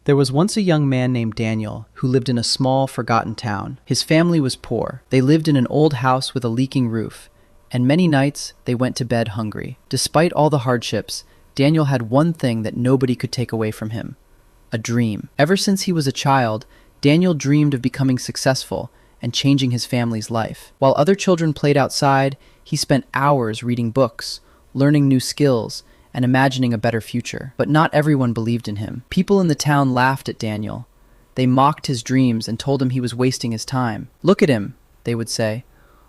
There was once a young man named Daniel who lived in a small, forgotten town. His family was poor. They lived in an old house with a leaking roof, and many nights they went to bed hungry. Despite all the hardships, Daniel had one thing that nobody could take away from him: a dream. Ever since he was a child, Daniel dreamed of becoming successful and changing his family's life. While other children played outside, he spent hours reading books, learning new skills, and imagining a better future. But not everyone believed in him. People in the town laughed at Daniel. They mocked his dreams and told him he was wasting his time. "Look at him," they would say.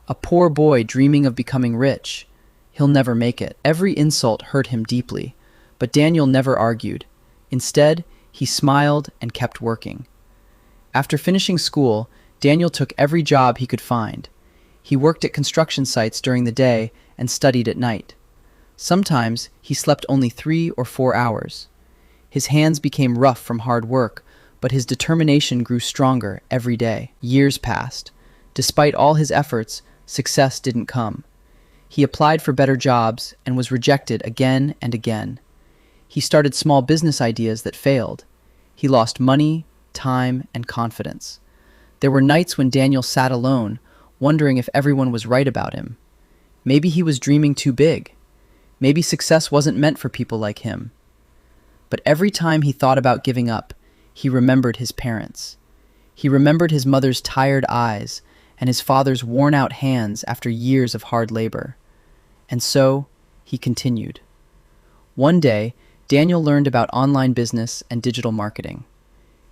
"A poor boy dreaming of becoming rich. He'll never make it." Every insult hurt him deeply, but Daniel never argued. Instead, he smiled and kept working. After finishing school, Daniel took every job he could find. He worked at construction sites during the day and studied at night. Sometimes he slept only 3 or 4 hours. His hands became rough from hard work, but his determination grew stronger every day. Years passed. Despite all his efforts, success didn't come. He applied for better jobs and was rejected again and again. He started small business ideas that failed. He lost money, time, and confidence. There were nights when Daniel sat alone, wondering if everyone was right about him. Maybe he was dreaming too big. Maybe success wasn't meant for people like him. But every time he thought about giving up, he remembered his parents. He remembered his mother's tired eyes and his father's worn-out hands after years of hard labor. And so, he continued. One day, Daniel learned about online business and digital marketing.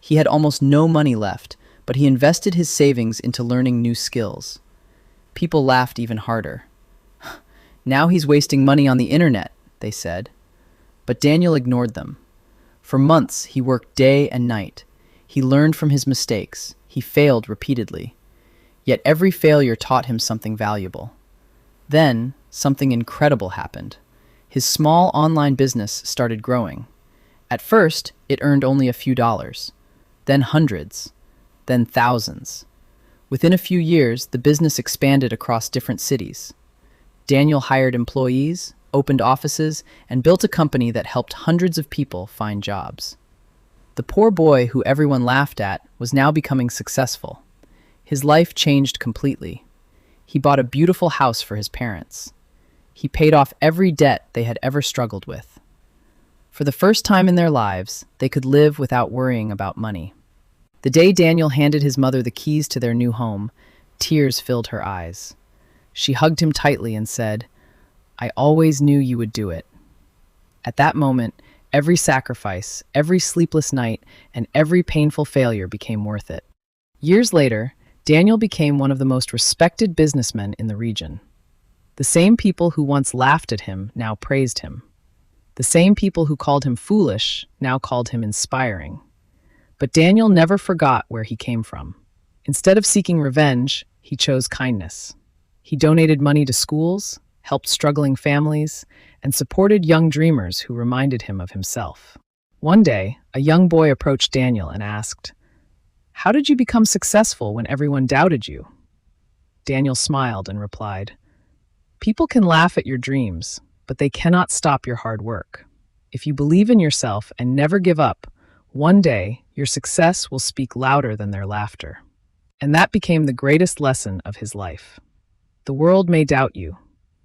He had almost no money left, but he invested his savings into learning new skills. People laughed even harder. "Now he's wasting money on the internet," they said. But Daniel ignored them. For months, he worked day and night. He learned from his mistakes. He failed repeatedly. Yet every failure taught him something valuable. Then, something incredible happened. His small online business started growing. At first, it earned only a few dollars, then hundreds, then thousands. Within a few years, the business expanded across different cities. Daniel hired employees, opened offices, and built a company that helped hundreds of people find jobs. The poor boy who everyone laughed at was now becoming successful. His life changed completely. He bought a beautiful house for his parents. He paid off every debt they had ever struggled with. For the first time in their lives, they could live without worrying about money. The day Daniel handed his mother the keys to their new home, tears filled her eyes. She hugged him tightly and said, "I always knew you would do it." At that moment, every sacrifice, every sleepless night, and every painful failure became worth it. Years later, Daniel became one of the most respected businessmen in the region. The same people who once laughed at him now praised him. The same people who called him foolish now called him inspiring. But Daniel never forgot where he came from. Instead of seeking revenge, he chose kindness. He donated money to schools, helped struggling families, and supported young dreamers who reminded him of himself. One day, a young boy approached Daniel and asked, "How did you become successful when everyone doubted you?" Daniel smiled and replied, "People can laugh at your dreams, but they cannot stop your hard work. If you believe in yourself and never give up, one day your success will speak louder than their laughter." And that became the greatest lesson of his life. The world may doubt you.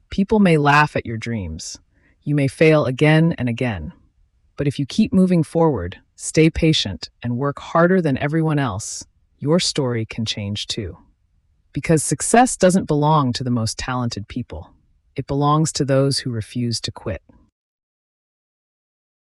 People may laugh at your dreams. You may fail again and again. But if you keep moving forward, stay patient, and work harder than everyone else, your story can change too. Because success doesn't belong to the most talented people. It belongs to those who refuse to quit.